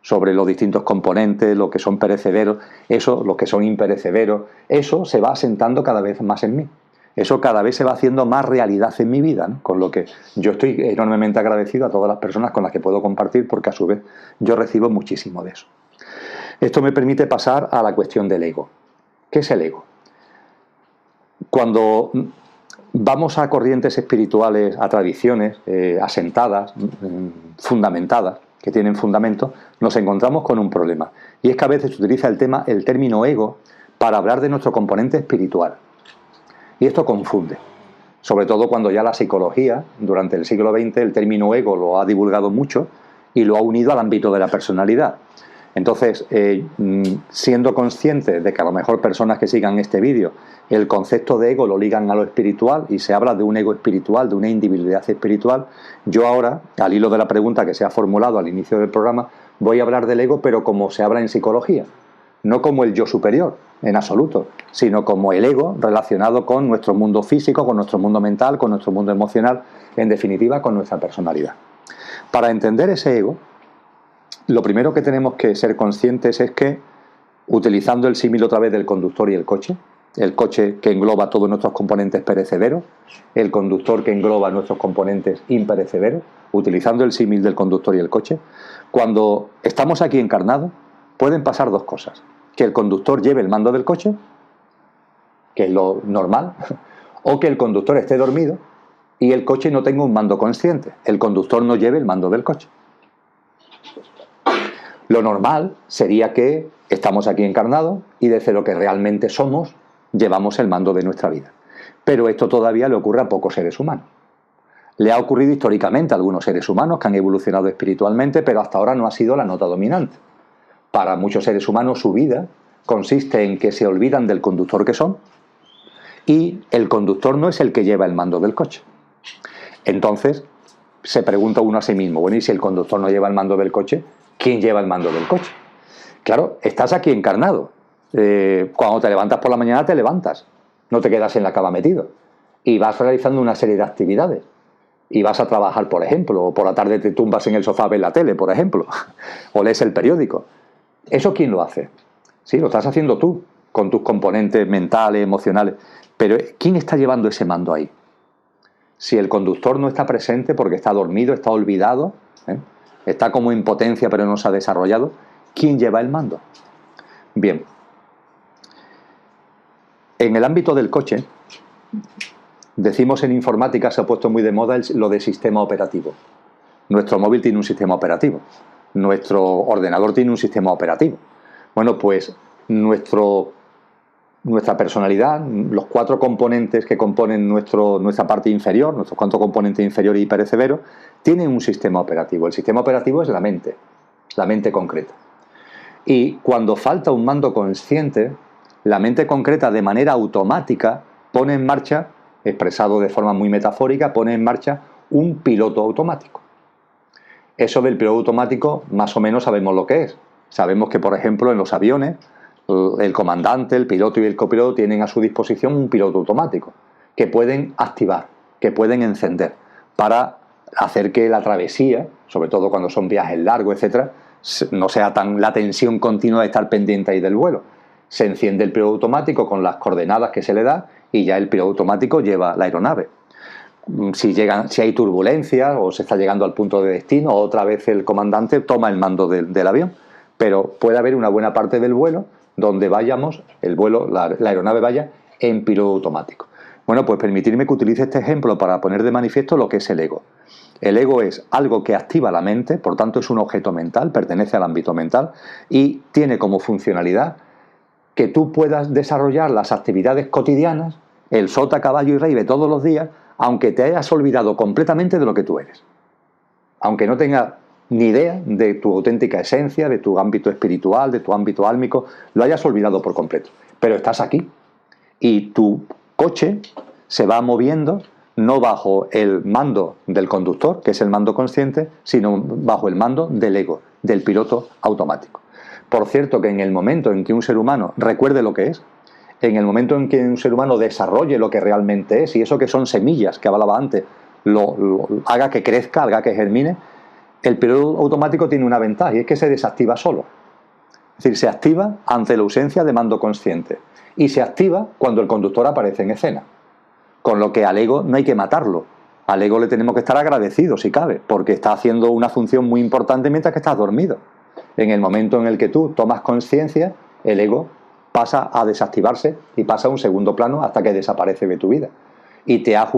Speaker 1: sobre los distintos componentes, lo que son perecederos, eso, lo que son imperecederos, eso se va asentando cada vez más en mí. Eso cada vez se va haciendo más realidad en mi vida, ¿no? Con lo que yo estoy enormemente agradecido a todas las personas con las que puedo compartir, porque a su vez yo recibo muchísimo de eso. Esto me permite pasar a la cuestión del ego. ¿Qué es el ego? Cuando vamos a corrientes espirituales, a tradiciones asentadas, fundamentadas, que tienen fundamento, nos encontramos con un problema. Y es que a veces se utiliza el término ego para hablar de nuestro componente espiritual. Y esto confunde. Sobre todo cuando ya la psicología, durante el siglo XX, el término ego lo ha divulgado mucho y lo ha unido al ámbito de la personalidad. Entonces, siendo consciente de que a lo mejor personas que sigan este vídeo, el concepto de ego lo ligan a lo espiritual y se habla de un ego espiritual, de una individualidad espiritual, yo ahora, al hilo de la pregunta que se ha formulado al inicio del programa, voy a hablar del ego, pero como se habla en psicología, no como el yo superior, en absoluto, sino como el ego relacionado con nuestro mundo físico, con nuestro mundo mental, con nuestro mundo emocional, en definitiva, con nuestra personalidad. Para entender ese ego, lo primero que tenemos que ser conscientes es que, utilizando el símil otra vez del conductor y el coche que engloba todos nuestros componentes perecederos, el conductor que engloba nuestros componentes imperecederos, utilizando el símil del conductor y el coche, cuando estamos aquí encarnados, pueden pasar dos cosas. Que el conductor lleve el mando del coche, que es lo normal, o que el conductor esté dormido y el coche no tenga un mando consciente, el conductor no lleve el mando del coche. Lo normal sería que estamos aquí encarnados y desde lo que realmente somos llevamos el mando de nuestra vida. Pero esto todavía le ocurre a pocos seres humanos. Le ha ocurrido históricamente a algunos seres humanos que han evolucionado espiritualmente, pero hasta ahora no ha sido la nota dominante. Para muchos seres humanos su vida consiste en que se olvidan del conductor que son y el conductor no es el que lleva el mando del coche. Entonces se pregunta uno a sí mismo, bueno, ¿y si el conductor no lleva el mando del coche? ¿Quién lleva el mando del coche? Claro, estás aquí encarnado. Cuando te levantas por la mañana te levantas, no te quedas en la cama metido y vas realizando una serie de actividades y vas a trabajar, por ejemplo, o por la tarde te tumbas en el sofá a ver la tele, por ejemplo, o lees el periódico. ¿Eso quién lo hace? Sí, lo estás haciendo tú, con tus componentes mentales, emocionales, pero ¿quién está llevando ese mando ahí? Si el conductor no está presente porque está dormido, está olvidado, está como en potencia pero no se ha desarrollado, ¿quién lleva el mando? Bien, en el ámbito del coche, decimos en informática, se ha puesto muy de moda lo de sistema operativo. Nuestro móvil tiene un sistema operativo, nuestro ordenador tiene un sistema operativo. Bueno, pues nuestra personalidad, los 4 componentes que componen nuestra parte inferior, nuestros 4 componentes inferiores y perecederos, tienen un sistema operativo. El sistema operativo es la mente concreta. Y cuando falta un mando consciente, la mente concreta de manera automática pone en marcha, expresado de forma muy metafórica, pone en marcha un piloto automático. Eso del piloto automático más o menos sabemos lo que es. Sabemos que, por ejemplo, en los aviones, el comandante, el piloto y el copiloto tienen a su disposición un piloto automático que pueden activar, que pueden encender para hacer que la travesía, sobre todo cuando son viajes largos, etcétera, no sea tan la tensión continua de estar pendiente ahí del vuelo. Se enciende el piloto automático con las coordenadas que se le da y ya el piloto automático lleva la aeronave. Si hay turbulencias o se está llegando al punto de destino, otra vez el comandante toma el mando del avión. Pero puede haber una buena parte del vuelo donde vayamos, la aeronave vaya en piloto automático. Bueno, pues permitirme que utilice este ejemplo para poner de manifiesto lo que es el ego. El ego es algo que activa la mente, por tanto es un objeto mental, pertenece al ámbito mental y tiene como funcionalidad que tú puedas desarrollar las actividades cotidianas, el sota, caballo y rey de todos los días, aunque te hayas olvidado completamente de lo que tú eres. Aunque no tengas ni idea de tu auténtica esencia, de tu ámbito espiritual, de tu ámbito álmico, lo hayas olvidado por completo. Pero estás aquí y tu coche se va moviendo no bajo el mando del conductor, que es el mando consciente, sino bajo el mando del ego, del piloto automático. Por cierto, que en el momento en que un ser humano recuerde lo que es, en el momento en que un ser humano desarrolle lo que realmente es, y eso que son semillas que hablaba antes, haga que crezca, haga que germine, el piloto automático tiene una ventaja, y es que se desactiva solo. Es decir, se activa ante la ausencia de mando consciente, y se activa cuando el conductor aparece en escena. Con lo que al ego no hay que matarlo. Al ego le tenemos que estar agradecidos, si cabe, porque está haciendo una función muy importante mientras que estás dormido. En el momento en el que tú tomas conciencia, el ego pasa a desactivarse y pasa a un segundo plano hasta que desaparece de tu vida. Y te ha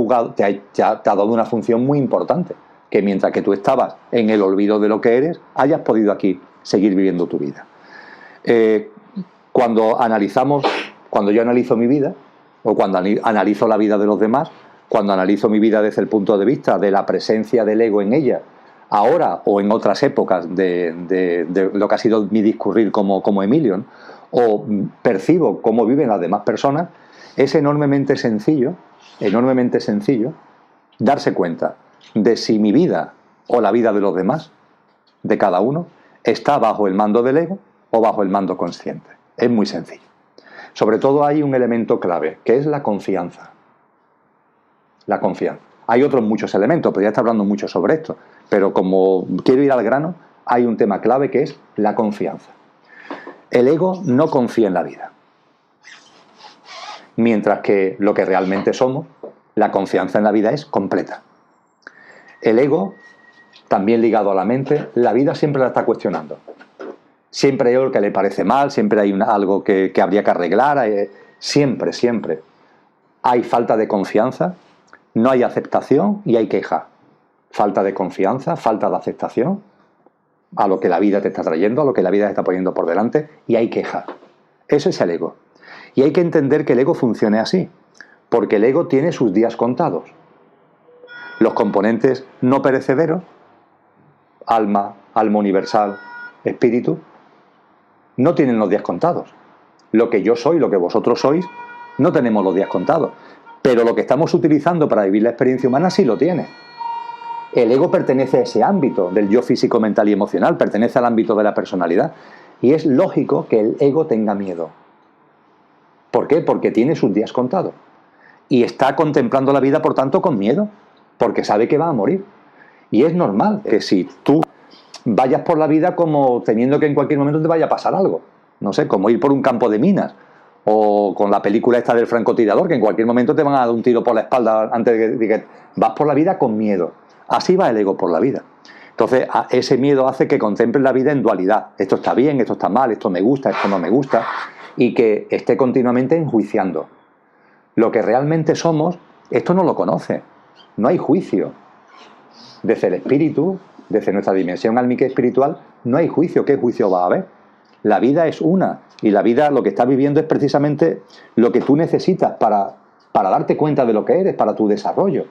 Speaker 1: dado una función muy importante, que mientras que tú estabas en el olvido de lo que eres, hayas podido aquí seguir viviendo tu vida. Cuando yo analizo mi vida, o cuando analizo la vida de los demás, cuando analizo mi vida desde el punto de vista de la presencia del ego en ella, ahora o en otras épocas de lo que ha sido mi discurrir como Emilion, o percibo cómo viven las demás personas, es enormemente sencillo darse cuenta de si mi vida o la vida de los demás, de cada uno, está bajo el mando del ego o bajo el mando consciente. Es muy sencillo. Sobre todo hay un elemento clave, que es la confianza. La confianza. Hay otros muchos elementos, pero ya está hablando mucho sobre esto. Pero como quiero ir al grano, hay un tema clave que es la confianza. El ego no confía en la vida. Mientras que lo que realmente somos, la confianza en la vida es completa. El ego, también ligado a la mente, la vida siempre la está cuestionando. Siempre hay algo que le parece mal, siempre hay algo que habría que arreglar, siempre. Hay falta de confianza, no hay aceptación y hay queja. Falta de confianza, falta de aceptación a lo que la vida te está trayendo, a lo que la vida te está poniendo por delante, y hay queja. Eso es el ego. Y hay que entender que el ego funcione así, porque el ego tiene sus días contados. Los componentes no perecederos, alma universal, espíritu, no tienen los días contados. Lo que yo soy, lo que vosotros sois, no tenemos los días contados. Pero lo que estamos utilizando para vivir la experiencia humana sí lo tiene. El ego pertenece a ese ámbito del yo físico, mental y emocional, pertenece al ámbito de la personalidad. Y es lógico que el ego tenga miedo. ¿Por qué? Porque tiene sus días contados. Y está contemplando la vida, por tanto, con miedo, porque sabe que va a morir. Y es normal que si tú vayas por la vida como temiendo que en cualquier momento te vaya a pasar algo. No sé, como ir por un campo de minas. O con la película esta del francotirador, que en cualquier momento te van a dar un tiro por la espalda antes de que vas por la vida con miedo. Así va el ego por la vida. Entonces, ese miedo hace que contemples la vida en dualidad. Esto está bien, esto está mal, esto me gusta, esto no me gusta. Y que esté continuamente enjuiciando. Lo que realmente somos, esto no lo conoce. No hay juicio. Desde el espíritu, desde nuestra dimensión álmica espiritual, no hay juicio. ¿Qué juicio va a haber? La vida es una. Y la vida, lo que estás viviendo es precisamente lo que tú necesitas para darte cuenta de lo que eres, para tu desarrollo.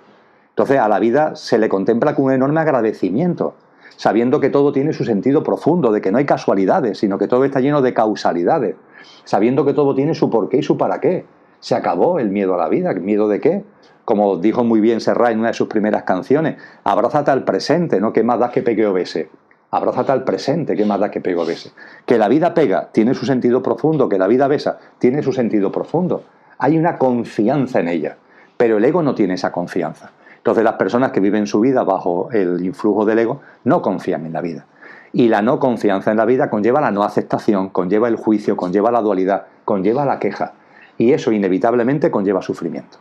Speaker 1: Entonces a la vida se le contempla con un enorme agradecimiento, sabiendo que todo tiene su sentido profundo, de que no hay casualidades, sino que todo está lleno de causalidades, sabiendo que todo tiene su porqué y su para qué. Se acabó el miedo a la vida. ¿El miedo de qué? Como dijo muy bien Serrat en una de sus primeras canciones, abrázate al presente, ¿no? ¿Qué más da que pegue o bese? Abrázate al presente, ¿qué más da que pegue o bese? Que la vida pega, tiene su sentido profundo, que la vida besa, tiene su sentido profundo. Hay una confianza en ella, pero el ego no tiene esa confianza. Entonces las personas que viven su vida bajo el influjo del ego no confían en la vida. Y la no confianza en la vida conlleva la no aceptación, conlleva el juicio, conlleva la dualidad, conlleva la queja. Y eso inevitablemente conlleva sufrimiento.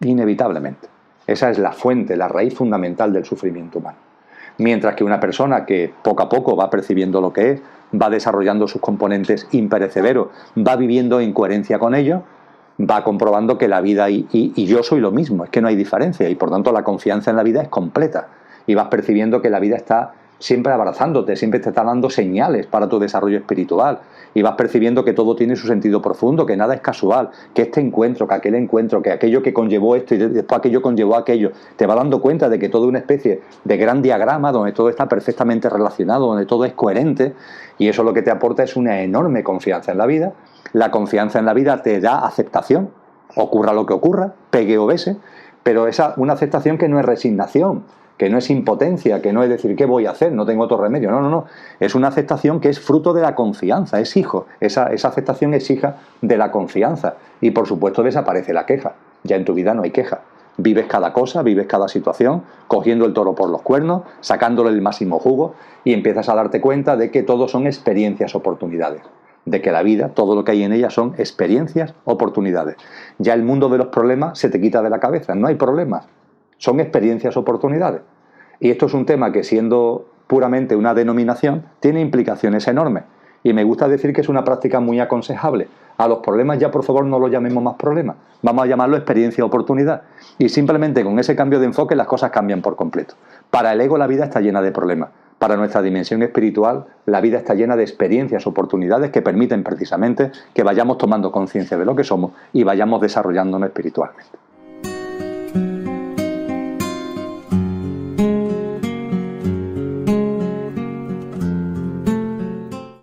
Speaker 1: Inevitablemente. Esa es la fuente, la raíz fundamental del sufrimiento humano. Mientras que una persona que poco a poco va percibiendo lo que es, va desarrollando sus componentes imperecederos, va viviendo en coherencia con ellos, va comprobando que la vida y yo soy lo mismo, es que no hay diferencia y por tanto la confianza en la vida es completa y vas percibiendo que la vida está siempre abrazándote, siempre te está dando señales para tu desarrollo espiritual y vas percibiendo que todo tiene su sentido profundo, que nada es casual, que este encuentro, que aquel encuentro, que aquello que conllevó esto y después aquello conllevó aquello, te vas dando cuenta de que todo es una especie de gran diagrama donde todo está perfectamente relacionado, donde todo es coherente y eso lo que te aporta es una enorme confianza en la vida. La confianza en la vida te da aceptación, ocurra lo que ocurra, pegue o bese, pero una aceptación que no es resignación, que no es impotencia, que no es decir, ¿qué voy a hacer? No tengo otro remedio. No, no, no. Es una aceptación que es fruto de la confianza, es hijo. Esa aceptación es hija de la confianza. Y por supuesto desaparece la queja. Ya en tu vida no hay queja. Vives cada cosa, vives cada situación, cogiendo el toro por los cuernos, sacándole el máximo jugo y empiezas a darte cuenta de que todo son experiencias, oportunidades. De que la vida, todo lo que hay en ella son experiencias, oportunidades. Ya el mundo de los problemas se te quita de la cabeza, no hay problemas, son experiencias, oportunidades. Y esto es un tema que, siendo puramente una denominación, tiene implicaciones enormes. Y me gusta decir que es una práctica muy aconsejable. A los problemas ya, por favor, no los llamemos más problemas. Vamos a llamarlo experiencia, oportunidad. Y simplemente con ese cambio de enfoque las cosas cambian por completo. Para el ego la vida está llena de problemas. Para nuestra dimensión espiritual, la vida está llena de experiencias, oportunidades que permiten precisamente que vayamos tomando conciencia de lo que somos y vayamos desarrollándonos espiritualmente.